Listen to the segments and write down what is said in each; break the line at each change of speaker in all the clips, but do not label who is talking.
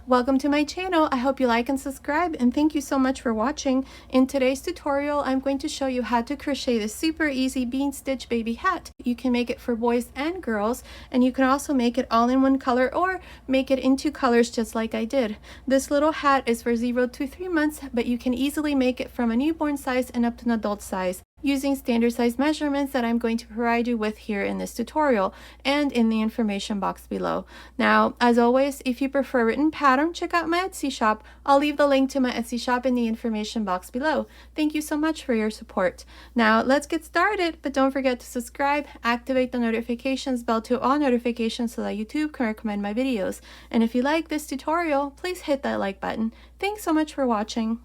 Welcome to my channel. I hope you like and subscribe, and thank you so much for watching. In today's tutorial, I'm going to show you how to crochet this super easy bean stitch baby hat. You can make it for boys and girls, and you can also make it all in one color or make it in two colors just like I did. This little hat is for 0 to 3 months, but you can easily make it from a newborn size and up to an adult size using standard size measurements that I'm going to provide you with here in this tutorial and in the information box below. Now, as always, if you prefer written pattern, check out my Etsy shop. I'll leave the link to my Etsy shop in the information box below. Thank you so much for your support. Now, let's get started, but don't forget to subscribe, activate the notifications bell to all notifications so that YouTube can recommend my videos. And if you like this tutorial, please hit that like button. Thanks so much for watching.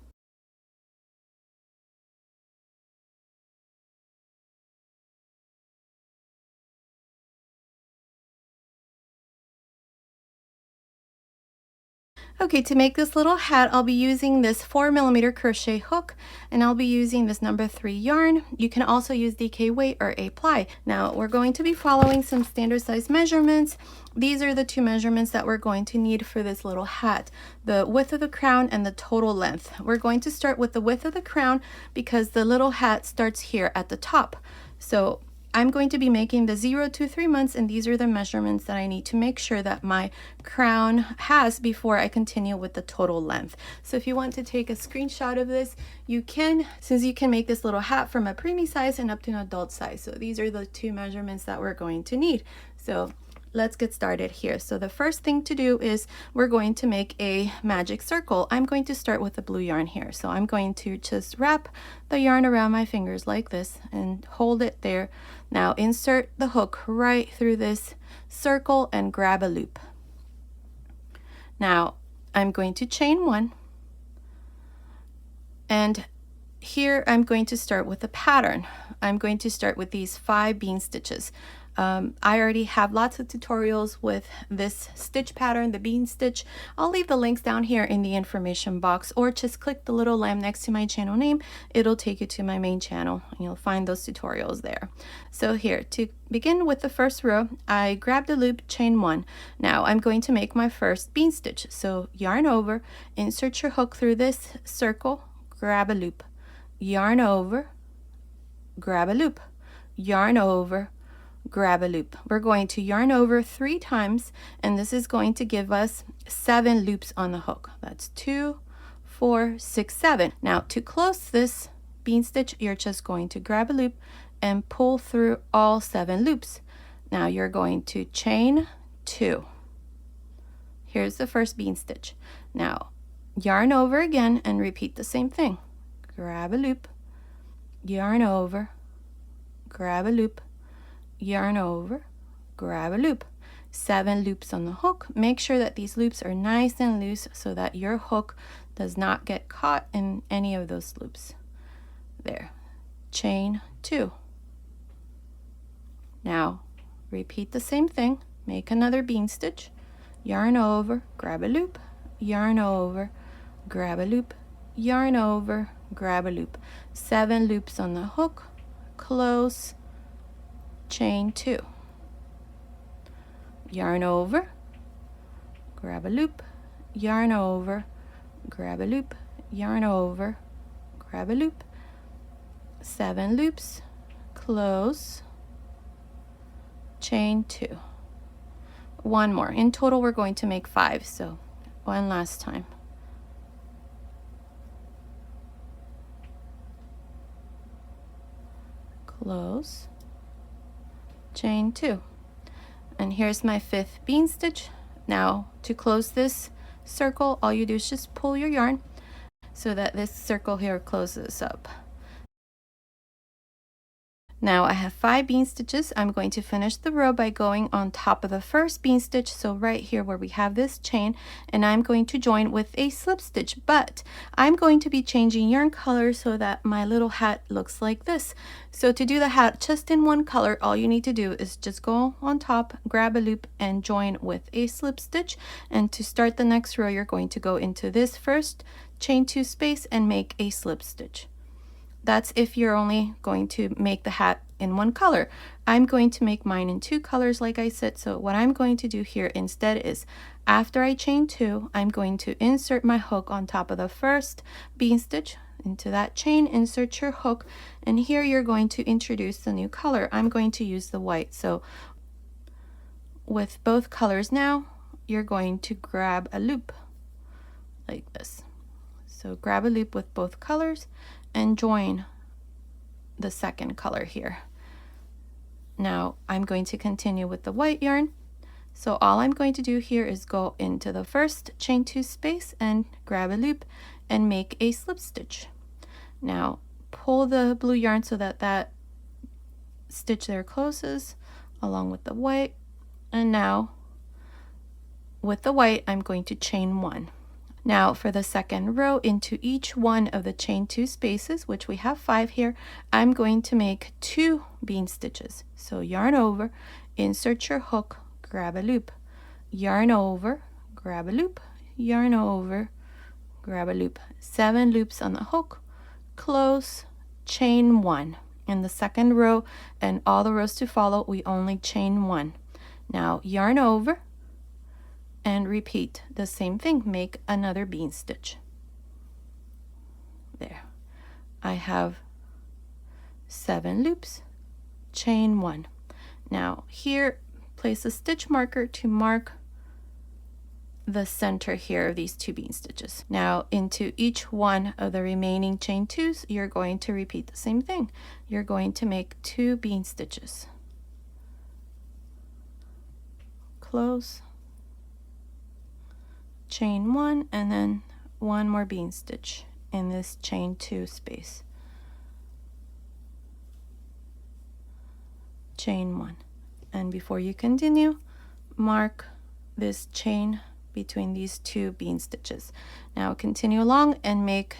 Okay, to make this little hat, I'll be using this 4mm crochet hook, and I'll be using this number 3 yarn. You can also use DK weight or A-ply. Now, we're going to be following some standard size measurements. These are the two measurements that we're going to need for this little hat: the width of the crown and the total length. We're going to start with the width of the crown because the little hat starts here at the top. So I'm going to be making the 0 to 3 months, and these are the measurements that I need to make sure that my crown has before I continue with the total length. So if you want to take a screenshot of this, you can, since you can make this little hat from a preemie size and up to an adult size. So these are the two measurements that we're going to need. So let's get started here. So the first thing to do is we're going to make a magic circle. I'm going to start with the blue yarn here. So I'm going to just wrap the yarn around my fingers like this and hold it there. Now insert the hook right through this circle and grab a loop. Now I'm going to chain one, and here I'm going to start with a pattern. I'm going to start with these 5 bean stitches. I already have lots of tutorials with this stitch pattern, the bean stitch. I'll leave the links down here in the information box, or just click the little lamp next to my channel name. It'll take you to my main channel and you'll find those tutorials there. So here, to begin with the first row, I grabbed a loop, chain 1. Now I'm going to make my first bean stitch. So yarn over, insert your hook through this circle, grab a loop, yarn over, grab a loop, yarn over, grab a loop. We're going to yarn over 3 times, and this is going to give us 7 loops on the hook. That's 2, 4, 6, 7. Now to close this bean stitch, you're just going to grab a loop and pull through all 7 loops. Now you're going to chain 2. Here's the first bean stitch. Now yarn over again and repeat the same thing. Grab a loop, yarn over, grab a loop, yarn over, grab a loop. 7 loops on the hook. Make sure that these loops are nice and loose so that your hook does not get caught in any of those loops. There. Chain 2. Now repeat the same thing. Make another bean stitch, yarn over, grab a loop, yarn over, grab a loop, yarn over, grab a loop. 7 loops on the hook, close, chain 2, yarn over, grab a loop, yarn over, grab a loop, yarn over, grab a loop. 7 loops, close, chain 2. One more. In total we're going to make 5, so one last time. Close, chain 2. And here's my 5th bean stitch. Now to close this circle, all you do is just pull your yarn so that this circle here closes up. Now I have 5 bean stitches. I'm going to finish the row by going on top of the first bean stitch, so right here where we have this chain, and I'm going to join with a slip stitch, but I'm going to be changing yarn color so that my little hat looks like this. So to do the hat just in one color, all you need to do is just go on top, grab a loop, and join with a slip stitch. And to start the next row, you're going to go into this first chain 2 space and make a slip stitch. That's if you're only going to make the hat in one color. I'm going to make mine in two colors like I said. So what I'm going to do here instead is, after I chain 2, I'm going to insert my hook on top of the first bean stitch. Into that chain, insert your hook, and here you're going to introduce the new color. I'm going to use the white. So with both colors now, you're going to grab a loop like this. So grab a loop with both colors and join the second color here. Now I'm going to continue with the white yarn. So all I'm going to do here is go into the first chain 2 space and grab a loop and make a slip stitch. Now pull the blue yarn so that that stitch there closes along with the white, and now with the white I'm going to chain 1. Now for the second row, into each one of the chain 2 spaces, which we have 5 here, I'm going to make 2 bean stitches. So yarn over, insert your hook, grab a loop, yarn over, grab a loop, yarn over, grab a loop. 7 loops on the hook, close, chain 1. In the second row and all the rows to follow, we only chain 1. Now yarn over and repeat the same thing. Make another bean stitch. There. I have 7 loops, chain 1. Now here, place a stitch marker to mark the center here of these 2 bean stitches. Now into each one of the remaining chain 2s, you're going to repeat the same thing. You're going to make 2 bean stitches. Close, chain 1, and then 1 more bean stitch in this chain 2 space. Chain 1. And before you continue, mark this chain between these 2 bean stitches. Now continue along and make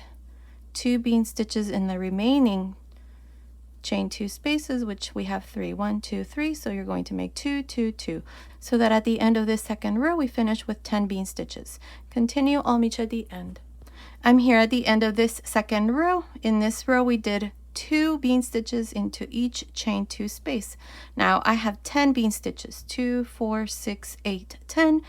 2 bean stitches in the remaining chain 2 spaces, which we have 3. 1, 2, 3. So you're going to make 2, 2, 2, so that at the end of this second row we finish with 10 bean stitches. Continue. I'll meet you at the end. I'm here at the end of this second row. In this row we did 2 bean stitches into each chain 2 space. Now I have 10 bean stitches, 2, 4, 6, 8, 10,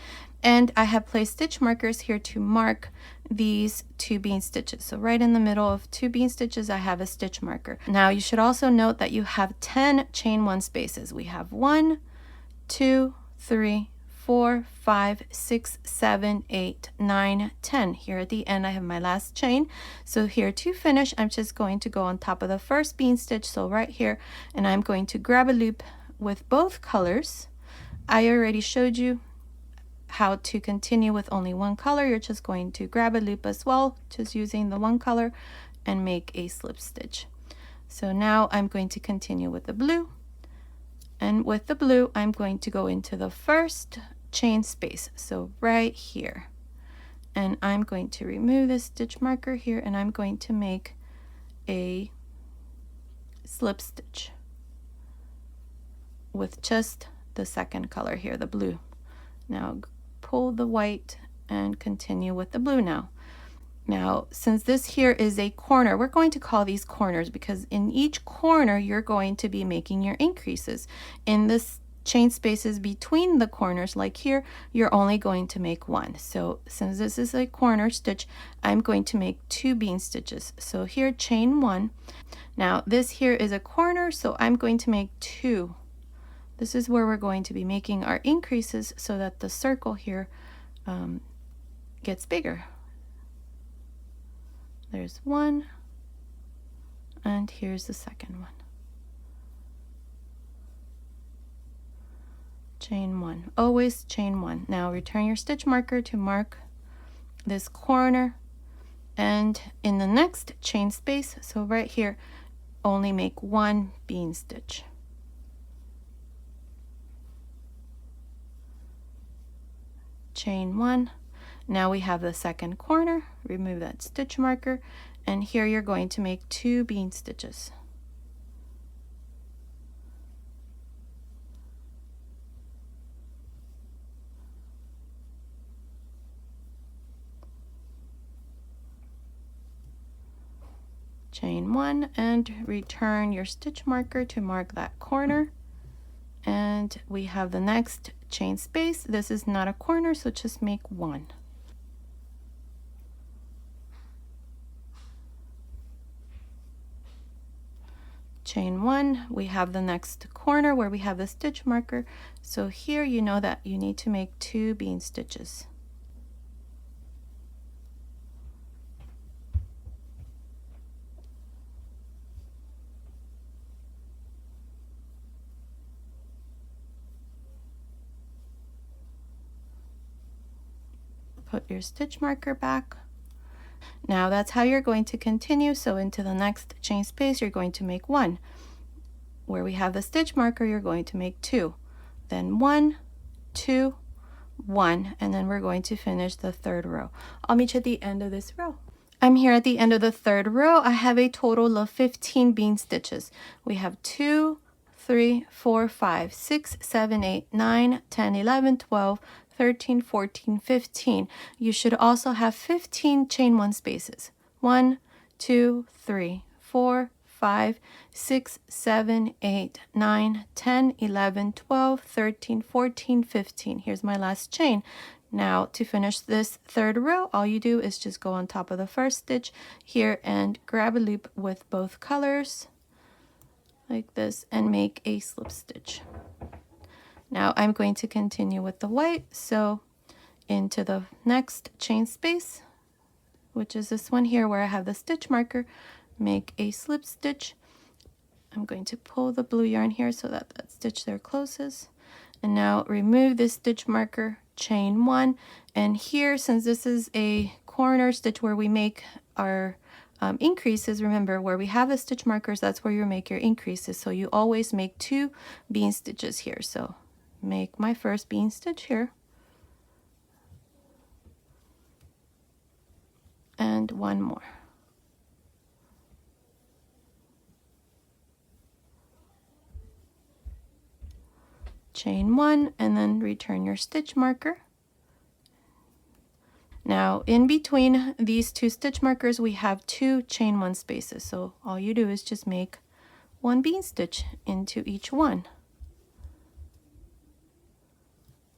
and I have placed stitch markers here to mark these 2 bean stitches. So right in the middle of 2 bean stitches I have a stitch marker. Now you should also note that you have 10 chain 1 spaces. We have 1, 2, 3, 4, 5, 6, 7, 8, 9, 10. Here at the end I have my last chain. So here to finish, I'm just going to go on top of the first bean stitch, so right here, and I'm going to grab a loop with both colors. I already showed you how to continue with only one color. You're just going to grab a loop as well, just using the one color, and make a slip stitch. So now I'm going to continue with the blue, and with the blue I'm going to go into the first chain space, so right here, and I'm going to remove this stitch marker here, and I'm going to make a slip stitch with just the second color here, the blue. Now pull the white and continue with the blue now. Now, since this here is a corner, we're going to call these corners because in each corner you're going to be making your increases. In this chain spaces between the corners, like here, you're only going to make 1. So since this is a corner stitch, I'm going to make 2 bean stitches. So here, chain 1. Now this here is a corner, so I'm going to make 2. This is where we're going to be making our increases so that the circle here gets bigger. There's 1, and here's the second one. Chain 1. Always chain 1. Now return your stitch marker to mark this corner, and in the next chain space, so right here, only make 1 bean stitch. Chain 1. Now we have the second corner. Remove that stitch marker, and here you're going to make 2 bean stitches. chain 1 and return your stitch marker to mark that corner. And we have the next chain space. This is not a corner, so just make 1. Chain 1, we have the next corner where we have the stitch marker. So here you know that you need to make 2 bean stitches. Put your stitch marker back. Now that's how you're going to continue. So into the next chain space, you're going to make 1. Where we have the stitch marker, you're going to make 2. Then 1, 2, 1, and then we're going to finish the 3rd row. I'll meet you at the end of this row. I'm here at the end of the 3rd row. I have a total of 15 bean stitches. We have 2, 3, 4, 5, 6, 7, 8, 9, 10, 11, 12, 13, 14, 15. You should also have 15 chain 1 spaces. 1, 2, 3, 4, 5, 6, 7, 8, 9, 10, 11, 12, 13, 14, 15. Here's my last chain. Now to finish this 3rd row, all you do is just go on top of the 1st stitch here and grab a loop with both colors like this and make a slip stitch. Now I'm going to continue with the white, so into the next chain space, which is this one here where I have the stitch marker, make a slip stitch. I'm going to pull the blue yarn here so that that stitch there closes. And now remove this stitch marker, chain 1, and here, since this is a corner stitch where we make our increases, remember where we have the stitch markers, that's where you make your increases. So you always make 2 bean stitches here. So make my first bean stitch here and 1 more. Chain 1 and then return your stitch marker. Now in between these 2 stitch markers we have 2 chain 1 spaces, so all you do is just make 1 bean stitch into each one.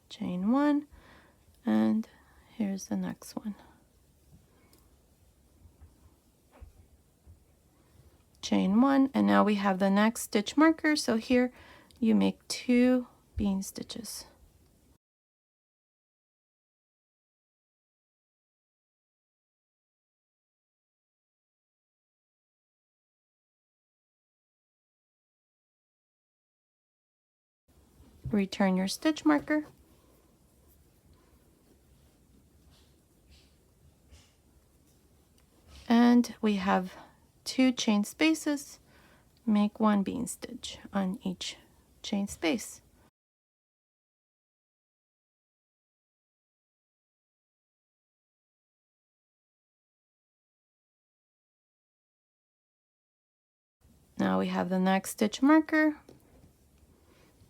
Chain 1 and here's the next one. Chain 1 and now we have the next stitch marker, so here you make 2 bean stitches. Return your stitch marker. And we have 2 chain spaces. Make 1 bean stitch on each chain space. Now we have the next stitch marker.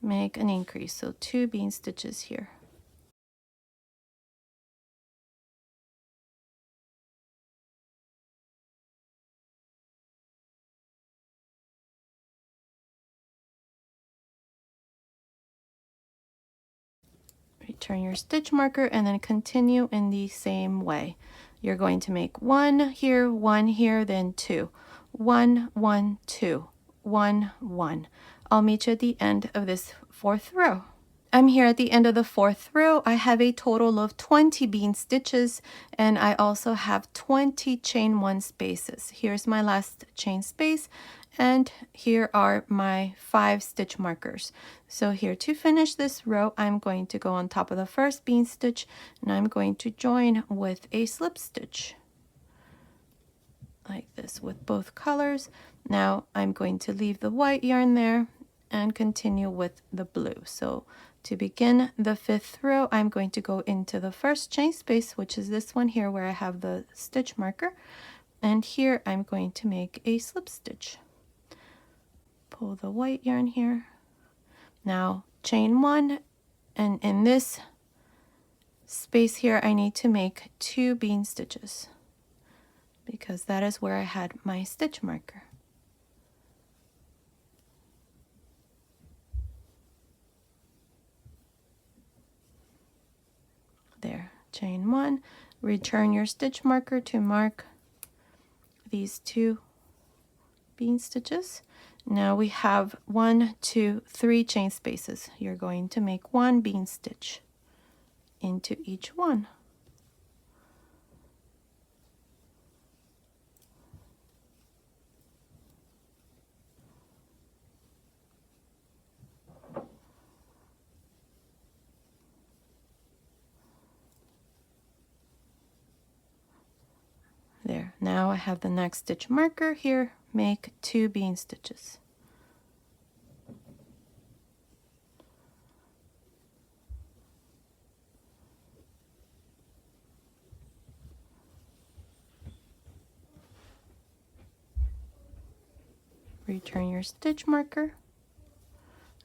Make an increase, so 2 bean stitches here. Return your stitch marker and then continue in the same way. You're going to make 1 here, then 2. 1, 1, 2, 1, 1. I'll meet you at the end of this 4th row. I'm here at the end of the 4th row. I have a total of 20 bean stitches and I also have 20 chain 1 spaces. Here's my last chain space and here are my 5 stitch markers. So here to finish this row, I'm going to go on top of the 1st bean stitch and I'm going to join with a slip stitch like this with both colors. Now I'm going to leave the white yarn there and continue with the blue. So to begin the 5th row, I'm going to go into the 1st chain space, which is this one here where I have the stitch marker, and here I'm going to make a slip stitch. Pull the white yarn here. Now chain 1, and in this space here I need to make 2 bean stitches. because that is where I had my stitch marker. There, chain 1, return your stitch marker to mark these 2 bean stitches. Now we have 1, 2, 3 chain spaces. You're going to make 1 bean stitch into each one. There, now I have the next stitch marker here, make 2 bean stitches. Return your stitch marker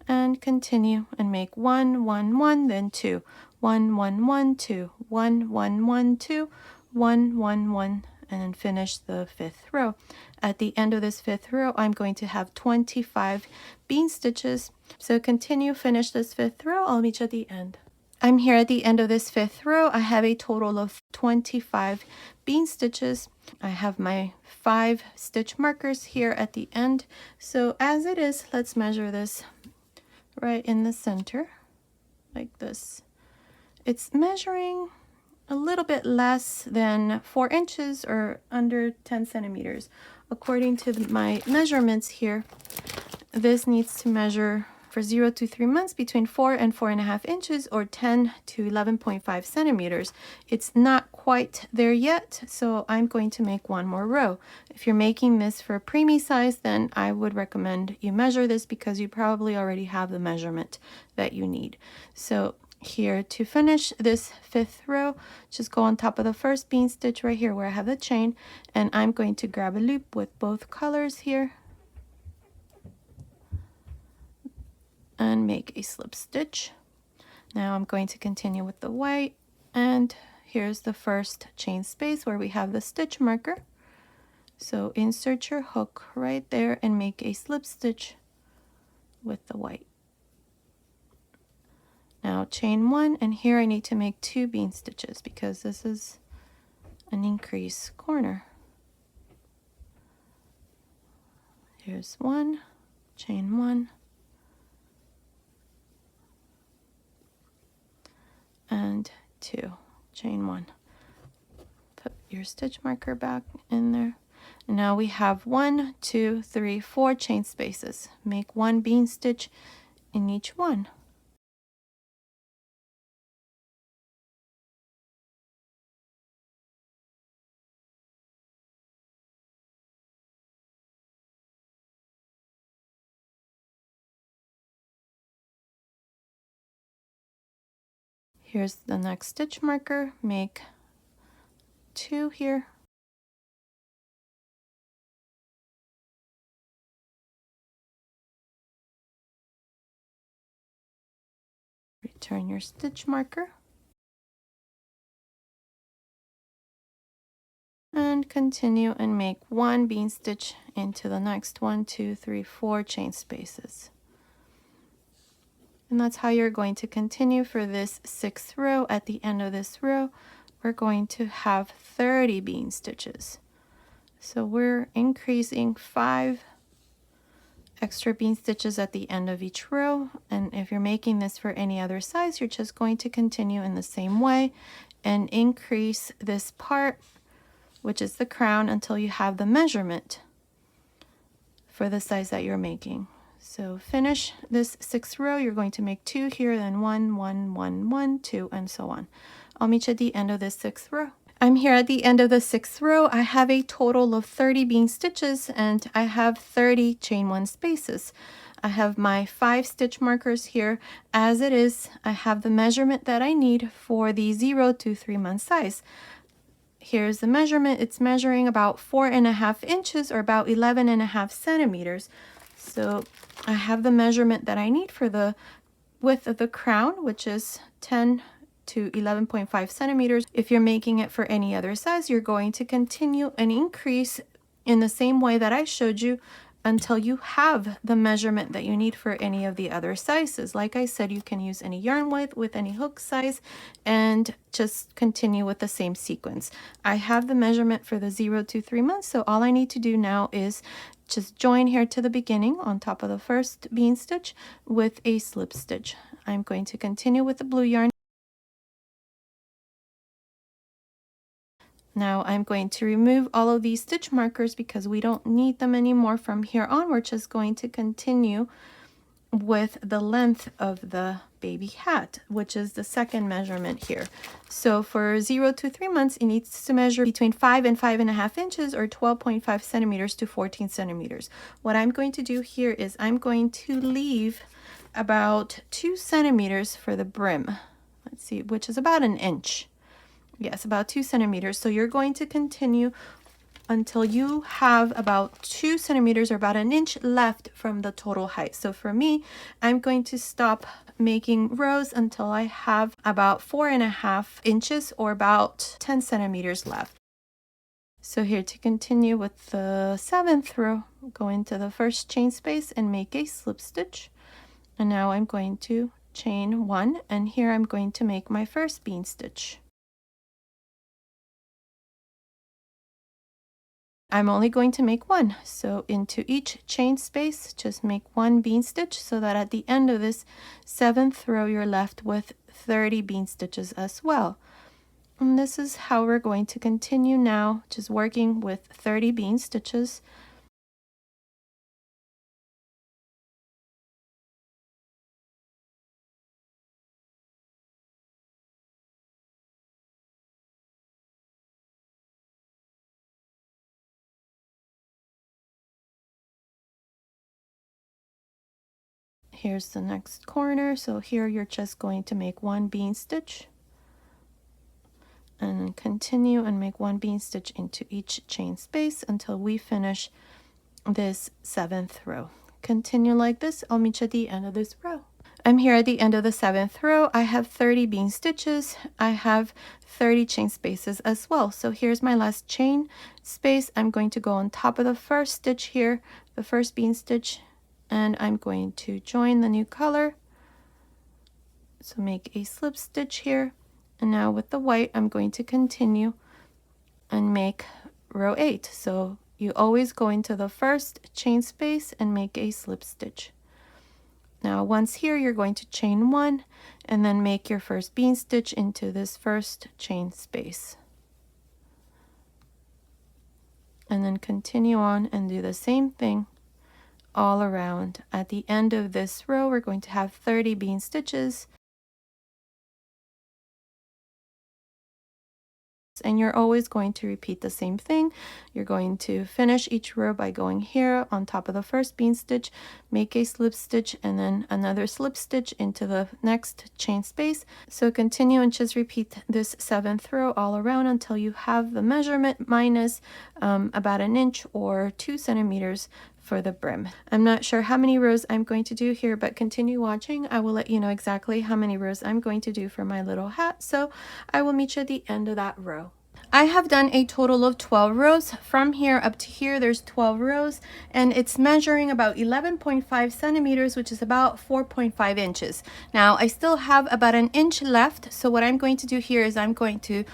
and continue and make 1, 1, 1, then 2, 1, 1, 1, 2, 1, 1, 1, 2, 1, 1, 1, and then finish the 5th row. At the end of this 5th row, I'm going to have 25 bean stitches. So continue, finish this 5th row. I'll meet you at the end. I'm here at the end of this 5th row. I have a total of 25 bean stitches. I have my 5 stitch markers here at the end. So as it is, let's measure this right in the center, like this. It's measuring a little bit less than 4 inches or under 10 centimeters. According to my measurements here, this needs to measure for 0 to 3 months between 4 and 4.5 inches or 10 to 11.5 centimeters. It's not quite there yet, so I'm going to make 1 more row. If you're making this for a preemie size, then I would recommend you measure this because you probably already have the measurement that you need. So here to finish this 5th row, just go on top of the first bean stitch right here where I have the chain, and I'm going to grab a loop with both colors here and make a slip stitch. Now I'm going to continue with the white, and here's the first chain space where we have the stitch marker. So insert your hook right there and make a slip stitch with the white. Now chain 1, and here I need to make 2 bean stitches because this is an increase corner. Here's 1, chain 1, and 2, chain 1. Put your stitch marker back in there. And now we have 1, 2, 3, 4 chain spaces. Make 1 bean stitch in each one. Here's the next stitch marker, make 2 here. Return your stitch marker. And continue and make 1 bean stitch into the next 1, 2, 3, 4 chain spaces. And that's how you're going to continue for this 6th row. At the end of this row, we're going to have 30 bean stitches. So we're increasing 5 extra bean stitches at the end of each row. And if you're making this for any other size, you're just going to continue in the same way and increase this part, which is the crown, until you have the measurement for the size that you're making. So finish this 6th row, you're going to make 2 here, then 1, 1, 1, 1, 2, and so on. I'll meet you at the end of this 6th row. I'm here at the end of the 6th row. I have a total of 30 bean stitches and I have 30 chain 1 spaces. I have my 5 stitch markers here. As it is, I have the measurement that I need for the 0 to 3 month size. Here's the measurement. It's measuring about 4.5 inches or about 11.5 centimeters. So I have the measurement that I need for the width of the crown, which is 10 to 11.5 centimeters. If you're making it for any other size, you're going to continue and increase in the same way that I showed you until you have the measurement that you need for any of the other sizes. Like I said, you can use any yarn width with any hook size and just continue with the same sequence. I have the measurement for the 0 to 3 months, so all I need to do now is just join here to the beginning on top of the first bean stitch with a slip stitch. I'm going to continue with the blue yarn. Now I'm going to remove all of these stitch markers because we don't need them anymore. From here on, we're just going to continue with the length of the baby hat, which is the second measurement here. So for 0 to 3 months, it needs to measure between 5 and 5.5 inches or 12.5 centimeters to 14 centimeters. What I'm going to do here is I'm going to leave about 2 centimeters for the brim. Let's see, which is about an inch. Yes, about 2 centimeters. So you're going to continue until you have about 2 centimeters or about an inch left from the total height. So for me, I'm going to stop making rows until I have about 4.5 inches or about 10 centimeters left. So here to continue with the 7th row, go into the first chain space and make a slip stitch. And now I'm going to chain 1, and here I'm going to make my first bean stitch. I'm only going to make 1, so into each chain space just make 1 bean stitch, so that at the end of this 7th row you're left with 30 bean stitches as well. And this is how we're going to continue now, just working with 30 bean stitches. Here's the next corner, so here you're just going to make 1 bean stitch and continue and make 1 bean stitch into each chain space until we finish this 7th row. Continue like this. I'll meet you at the end of this row. I'm here at the end of the 7th row. I have 30 bean stitches. I have 30 chain spaces as well. So here's my last chain space. I'm going to go on top of the first stitch here, the first bean stitch, and I'm going to join the new color. So make a slip stitch here, and now with the white I'm going to continue and make row 8. So you always go into the first chain space and make a slip stitch. Now once here you're going to chain 1 and then make your first bean stitch into this first chain space, and then continue on and do the same thing all around. At the end of this row we're going to have 30 bean stitches, and you're always going to repeat the same thing. You're going to finish each row by going here on top of the first bean stitch, make a slip stitch, and then another slip stitch into the next chain space. So continue and just repeat this 7th row all around until you have the measurement minus about an inch or 2 centimeters for the brim. I'm not sure how many rows I'm going to do here, but continue watching. I will let you know exactly how many rows I'm going to do for my little hat. So I will meet you at the end of that row. I have done a total of 12 rows. From here up to here there's 12 rows, and it's measuring about 11.5 centimeters, which is about 4.5 inches. Now I still have about an inch left, so what I'm going to do here is I'm going to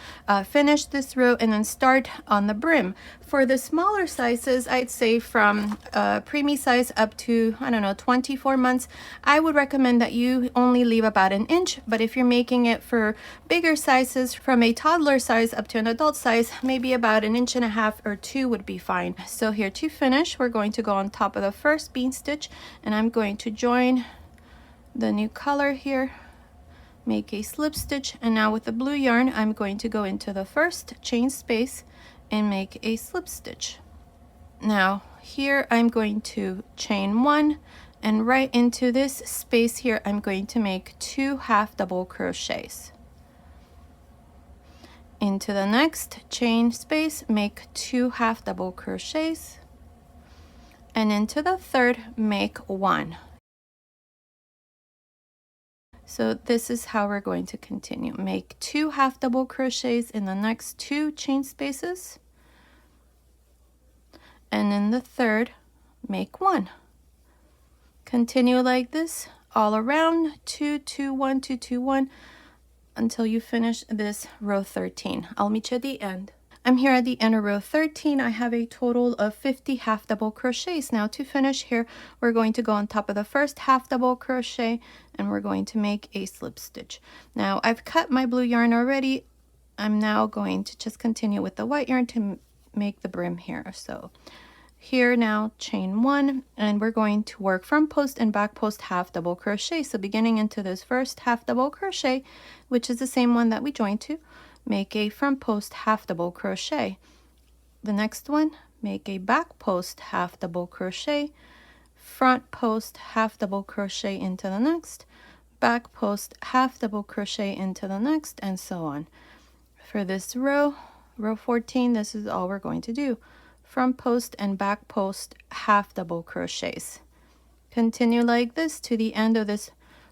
finish this row and then start on the brim. For the smaller sizes, I'd say from preemie size up to, I don't know, 24 months, I would recommend that you only leave about an inch. But if you're making it for bigger sizes, from a toddler size up to an adult size, maybe about an inch and a half or 2 would be fine. So here to finish, we're going to go on top of the first bean stitch, and I'm going to join the new color here, make a slip stitch, and now with the blue yarn I'm going to go into the first chain space and make a slip stitch. Now here I'm going to chain 1, and right into this space here I'm going to make 2 half double crochets. Into the next chain space make 2 half double crochets, and into the third make 1. So this is how we're going to continue. Make 2 half double crochets in the next 2 chain spaces, and in the third make 1. Continue like this all around, 2 2 1 2 2 1, until you finish this row 13. I'll meet you at the end. I'm here at the end of row 13. I have a total of 50 half double crochets. Now to finish here, we're going to go on top of the first half double crochet and we're going to make a slip stitch. Now I've cut my blue yarn already. I'm now going to just continue with the white yarn to make the brim here. So here now, chain 1, and we're going to work front post and back post half double crochet. So beginning into this first half double crochet, which is the same one that we joined to, make a front post half double crochet. The next one, make a back post half double crochet, front post half double crochet into the next, back post half double crochet into the next, and so on. For this row 14, this is all we're going to do. Front post and back post half double crochets. Continue like this to the end of this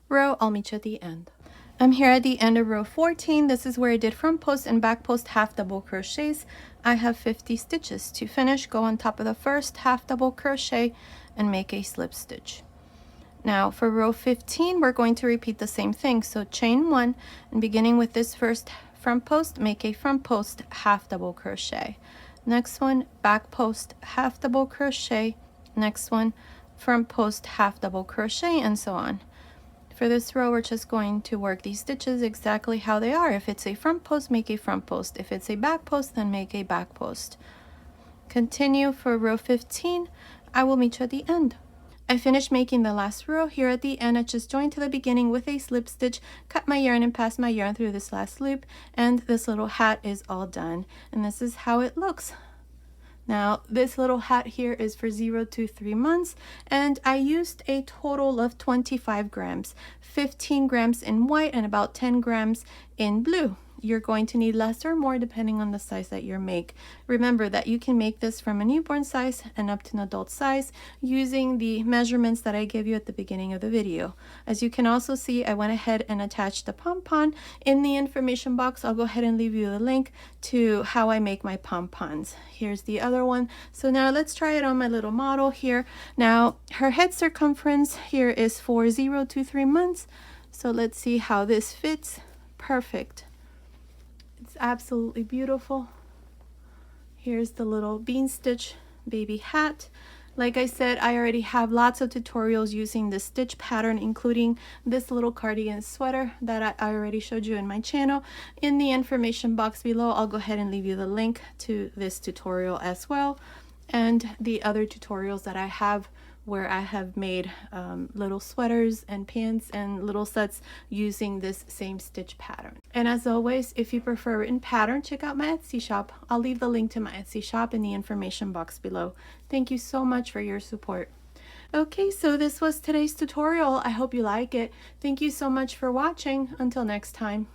row. I'll meet you at the end. I'm here at the end of row 14. This is where I did front post and back post half double crochets. I have 50 stitches. To finish, go on top of the first half double crochet and make a slip stitch. Now for row 15, we're going to repeat the same thing. So chain 1, and beginning with this first front post, make a front post half double crochet. Next one, back post half double crochet. Next one, front post half double crochet, and so on. For this row, we're just going to work these stitches exactly how they are. If it's a front post, make a front post. If it's a back post, then make a back post. Continue for row 15. I will meet you at the end. I finished making the last row. Here at the end, I just joined to the beginning with a slip stitch, cut my yarn and passed my yarn through this last loop, and this little hat is all done. And this is how it looks. Now this little hat here is for 0 to 3 months, and I used a total of 25 grams, 15 grams in white and about 10 grams in blue. You're going to need less or more depending on the size that you make. Remember that you can make this from a newborn size and up to an adult size using the measurements that I gave you at the beginning of the video. As you can also see, I went ahead and attached the pom-pom in the information box. I'll go ahead and leave you the link to how I make my pom-poms. Here's the other one. So now let's try it on my little model here. Now her head circumference here is for 0 to 3 months. So let's see how this fits. Perfect. It's absolutely beautiful. Here's the little bean stitch baby hat. Like I said, I already have lots of tutorials using this stitch pattern, including this little cardigan sweater that I already showed you in my channel. In the information box below, I'll go ahead and leave you the link to this tutorial as well, and the other tutorials that I have where I have made little sweaters and pants and little sets using this same stitch pattern. And as always, if you prefer written pattern, check out my Etsy shop. I'll leave the link to my Etsy shop in the information box below. Thank you so much for your support. Okay, so this was today's tutorial. I hope you like it. Thank you so much for watching. Until next time.